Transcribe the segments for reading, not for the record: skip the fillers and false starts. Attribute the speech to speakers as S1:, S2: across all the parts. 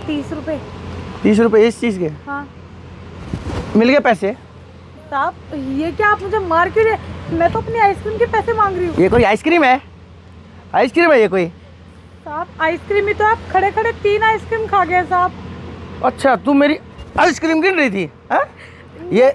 S1: 30 रुपए।
S2: 30 रुपए इस चीज़ के?
S1: हाँ
S2: मिल गए पैसे?
S1: साहब ये क्या आप मुझे मार क्यों रहे? मैं तो अपनी आइसक्रीम के पैसे मांग रही हूँ।
S2: ये कोई आइसक्रीम है? आइसक्रीम है ये कोई?
S1: साहब आइसक्रीम ही तो, आप खड़े खड़े 3 आइसक्रीम खा गए साहब।
S2: अच्छा तू मेरी आइसक्रीम गिन रही थी? हाँ ये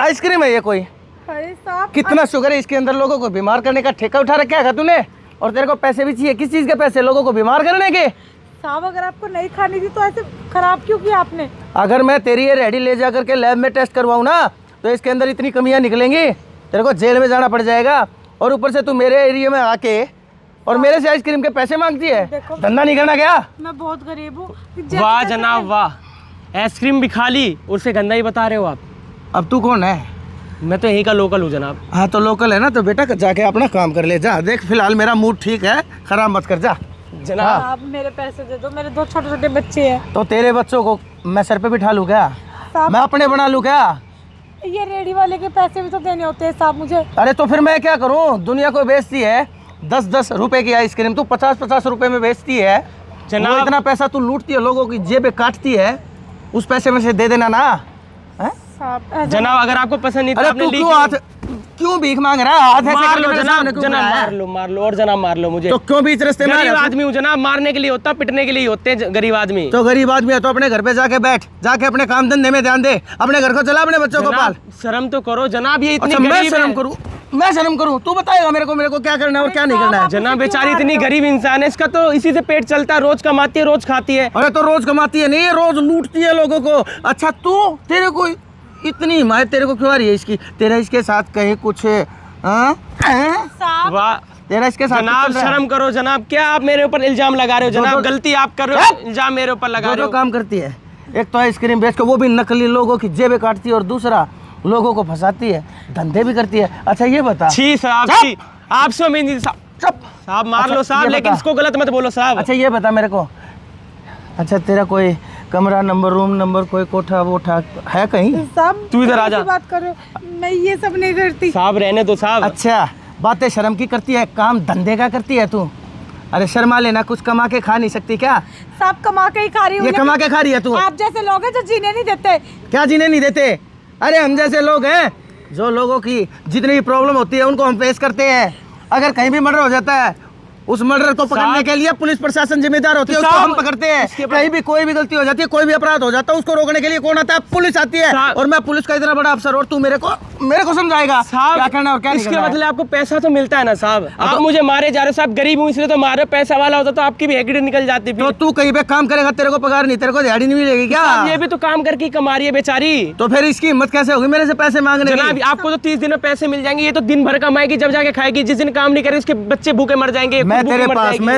S2: आइसक्रीम है ये कोई?
S1: अरे साहब
S2: कितना शुगर है इसके अंदर, लोगों को बीमार करने का ठेका उठा रखा है तूने, और तेरे को पैसे भी चाहिए। किस चीज़ के पैसे? लोगों को बीमार करने के?
S1: साहब अगर आपको नहीं खानी थी तो ऐसे खराब क्यों किया आपने?
S2: अगर मैं तेरी ये रेडी ले जा करके लैब में टेस्ट करवाऊँ ना तो इसके अंदर इतनी कमियां निकलेंगी, तेरे को जेल में जाना पड़ जाएगा। और ऊपर से तू मेरे एरिया में आके और मेरे से आइसक्रीम के पैसे मांगती है। धंधा नहीं करना क्या?
S1: मैं बहुत गरीब हूँ।
S3: वाह जनाब वाह, आइसक्रीम भी खा ली और उसे गंदा ही बता रहे हो आप।
S2: अब तू कौन है?
S3: मैं तो यहीं का लोकल हूँ जनाब।
S2: हाँ तो लोकल है ना, तो बेटा जाके अपना काम कर ले जा। देख फिलहाल मेरा मूड ठीक है, खराब मत कर जा।
S3: जनाब
S1: आप मेरे पैसे दे दो, मेरे 2 छोटे छोटे बच्चे हैं।
S2: तो तेरे बच्चों को मैं सर पे बिठा लूँ क्या? मैं अपने बना लूँ क्या?
S1: ये रेडी वाले के पैसे भी तो देने होते हैं साहब मुझे।
S2: अरे तो फिर मैं क्या करूँ? दुनिया को बेचती है 10-10 रुपए की आइसक्रीम, तू 50-50 रुपए में बेचती है।
S3: जनाब
S2: वो इतना पैसा तू लूटती है, लोगों की जेबें काटती है, उस पैसे में से दे देना ना।
S1: साहब
S3: जनाब अगर आपको पसंद नहीं तो
S2: अरे
S3: आपने
S2: तू
S3: ली
S2: क्यों हाथ, क्यों भीख मांग रहा है? हाथ ऐसे
S3: मार
S2: करके
S3: लो
S2: मेरे
S3: जनाब,
S2: सामने क्यों
S3: जनाब
S2: खड़ा है?
S3: मार लो और जनाब मार लो मुझे।
S2: तो क्यों बीच रास्ते में आ
S3: गरीब
S2: रहा है?
S3: आदमी हूँ जनाब, मारने के लिए होता पिटने के लिए होते हैं गरीब आदमी।
S2: तो गरीब आदमी है तो अपने घर पे जाके बैठ, जाके अपने काम धंधे में ध्यान दे, अपने घर को चला, अपने बच्चों को पाल।
S3: जनाब शर्म तो करो जनाब, ये इतनी
S2: अच्छा मैं
S3: गरीब
S2: शर्म
S3: है।
S2: करूँ? मैं शर्म करूँ? तू बताएगा मेरे को क्या करना है और क्या नहीं करना है?
S3: जनाब बेचारी इतनी गरीब इंसान है, इसका तो इसी से पेट चलता है, रोज कमाती है रोज खाती है।
S2: अरे तो रोज कमाती है नहीं, रोज लूटती है लोगों को। अच्छा तू, तेरे को इतनी हिमायत तेरे को क्यों आ रही है इसकी? तेरा इसके साथ कहीं कुछ
S1: साहब
S3: वाह
S2: तेरा इसके साथ
S3: जनाब
S2: कुछ चल रहा है?
S3: शर्म करो जनाब, क्या आप मेरे ऊपर इल्जाम लगा रहे हो जनाब?
S2: जो-
S3: गलती आप कर रहे हो, इल्जाम मेरे ऊपर लगा
S2: जो
S3: रहे
S2: जो
S3: हो।
S2: काम करती है, एक तो आइसक्रीम बेच के वो भी नकली लोगों की जेबें काटती है, और दूसरा लोगों को फंसाती है, धंधे भी करती है। अच्छा ये बता।
S3: छी साहब
S2: चुप!
S3: छी, आप सोमेंद्र साहब
S2: चुप!
S3: साहब मार
S2: अच्छा,
S3: लो साहब,
S2: ये
S3: लेकिन
S2: बता।
S3: इसको गलत मत बोलो साहब।
S2: अच्छा ये बता मेरे को, अच्छा तेरा कोई कमरा नंबर, रूम नंबर, कोई कोठा वोठा है कहीं?
S1: साहब
S3: तू इधर आ जा।
S1: कैसी बात कर रहे हो? मैं ये सब नहीं करती।
S3: साहब रहने दो साहब।
S2: अच्छा बातें शर्म की करती है, काम धंधे का करती है तू? अरे शर्मा लेना, कुछ कमा के खा नहीं सकती क्या?
S1: साहब कमा के ही खा रही हूँ।
S2: ये कमा के खा रही है तू?
S1: आप जैसे लोग हैं जो जीने नहीं देते।
S2: क्या जीने नहीं देते? अरे हम जैसे लोग हैं जो लोगों की जितनी भी प्रॉब्लम होती है उनको हम फेस करते हैं। अगर कहीं भी मर्डर हो जाता है, उस मर्डर को पकड़ने के लिए पुलिस प्रशासन जिम्मेदार होती है, उसको हम पकड़ते हैं। कहीं भी कोई भी गलती हो जाती है, कोई भी अपराध हो जाता है, उसको रोकने के लिए कौन आता है? पुलिस आती है। और मैं पुलिस का इतना बड़ा अफसर, और तू मेरे को समझाएगा क्या करना और क्या नहीं
S3: इसके
S2: करना है?
S3: बदले आपको पैसा तो मिलता है ना साहब। आप मुझे मारे जा रहे हो साहब, गरीब हूँ इसलिए तो मारे, पैसा वाला होता तो आपकी भी हेगड़ी निकल जाती।
S2: तो तू कहीं पे काम करेगा, तेरे को पगार नहीं, तेरे को दिहाड़ी नहीं मिलेगी क्या?
S3: ये भी तो काम करके ही कमा रही है बेचारी।
S2: तो फिर इसकी हिम्मत कैसे होगी मेरे से पैसे मांगने
S3: जनाब
S2: की?
S3: आपको तो 30 दिन में पैसे मिल जाएंगे, ये तो दिन भर कमाएगी जब जाके खाएगी। जिस दिन काम नहीं करेगी उसके बच्चे भूखे मर जाएंगे।
S2: मैं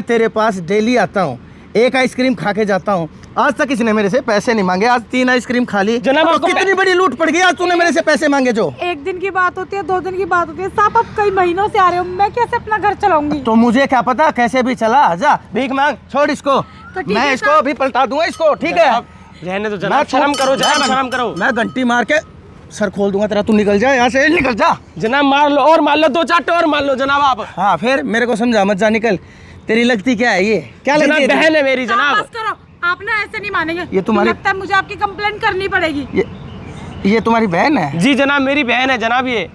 S2: तेरे पास डेली आता हूँ, एक आइसक्रीम खा के जाता हूँ। आज तक किसी ने मेरे से पैसे नहीं मांगे, आज 3 आइसक्रीम खा ली।
S3: जनाब,
S2: तो
S3: आपको
S2: कितनी बड़ी लूट पड़ गई आज तूने मेरे से पैसे मांगे जो।
S1: एक दिन की बात होती है, 2 दिन की बात होती है साहब। आप कई महीनों से आ रहे हो, मैं कैसे अपना घर चलाऊंगी?
S2: तो मुझे क्या पता कैसे भी चला, जा भीख मांग, छोड़ इसको।
S1: ठीक
S2: मैं
S1: है
S2: इसको अभी पलटा दूंगा इसको, ठीक है?
S3: रहने दो जनाब, शर्म करो जनाब, शर्म करो।
S2: मैं घंटी मार के सर खोल दूंगा तेरा, तू निकल जा यहाँ से, निकल जा।
S3: जनाब मार लो और मार लो, 2 चाटे और मार लो जनाब आप।
S2: हाँ फिर मेरे को समझा मत, जा निकल। तेरी लगती क्या है ये? क्या
S3: जनाब
S2: लगती है?
S3: बहन है मेरी
S1: साहब,
S3: जनाब।
S1: बस करो, आप ना ऐसे नहीं मानेंगे।
S2: ये तुम्हारी-
S1: लगता है मुझे आपकी कंप्लेंट करनी पड़ेगी।
S2: ये तुम्हारी बहन है?
S3: जी जनाब मेरी बहन है जनाब ये।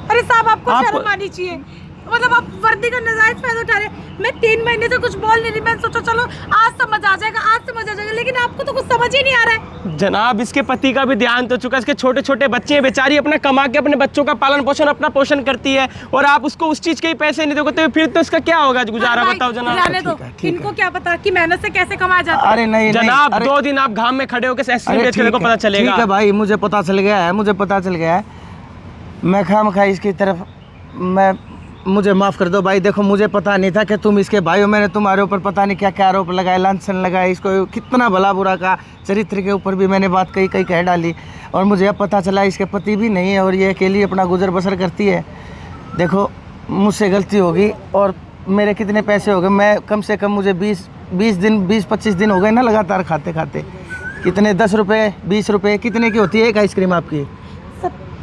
S1: अरे साहब आपको
S3: आप-
S1: शर्म आनी चाहिए। मतलब आप वर्दी का नजायज फायदा उठा रहे हैं। मैं 3 महीने से कुछ बोल नहीं रही, मैं सोचा चलो आज समझ आ जाएगा, आज समझ आ जाएगा, लेकिन आपको तो कुछ समझ ही नहीं आ रहा है।
S3: जनाब इसके पति का भी ध्यान तो चुका, इसके छोटे छोटे बच्चे हैं, बेचारी अपना कमा के अपने बच्चों का पालन पोषण अपना पोषण करती है, और आप उसको उस चीज के ही पैसे नहीं दोगे तो फिर तो इसका क्या होगा गुजारा?
S1: भाई,
S3: बताओ जनाब।
S1: रहने दो, इनको क्या पता कि मेहनत से कैसे कमाया जाता है।
S2: अरे नहीं
S3: जनाब
S2: नहीं,
S3: 2 दिन आप घाम में खड़े होकर आइसक्रीम बेच
S2: ठीक
S3: को पता
S2: है,
S3: चलेगा।
S2: ठीक है भाई, मुझे पता चल गया है, मुझे पता चल गया है। मैं खामखा इसकी तरफ, मुझे माफ़ कर दो भाई। देखो मुझे पता नहीं था कि तुम इसके भाई हो। मैंने तुम्हारे ऊपर पता नहीं क्या क्या आरोप लगाए, लांछन लगाए, इसको कितना भला बुरा का चरित्र के ऊपर भी मैंने बात कही कह डाली, और मुझे अब पता चला इसके पति भी नहीं है और ये अकेली अपना गुजर बसर करती है। देखो मुझसे गलती होगी, और मेरे कितने पैसे हो गए, मैं कम से कम मुझे 20-25 दिन हो गए ना लगातार खाते खाते। कितने, 10 रुपये, 20 रुपये, कितने की होती है एक आइसक्रीम आपकी?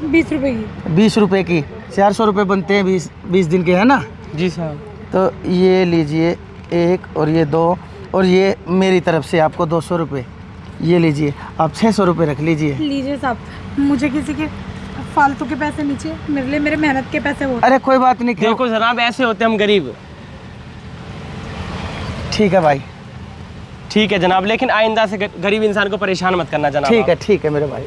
S1: 20 रुपए की।
S2: 20 रुपये की 400 रुपये बनते हैं 20 दिन के, है ना?
S3: जी साहब।
S2: तो ये लीजिए 1 और ये 2, और ये मेरी तरफ से आपको 200 रुपये, ये लीजिए। आप 600 रुपये रख लीजिए।
S1: लीजिए साहब, मुझे किसी के फालतू के पैसे नहीं चाहिए, मेरे लिए मेरे मेहनत के पैसे वो।
S2: अरे कोई बात नहीं, क्यों?
S3: देखो जनाब, ऐसे होते हम गरीब।
S2: ठीक है भाई,
S3: ठीक है जनाब, लेकिन आइंदा से गरीब इंसान को परेशान मत करना जनाब।
S2: ठीक है मेरे भाई।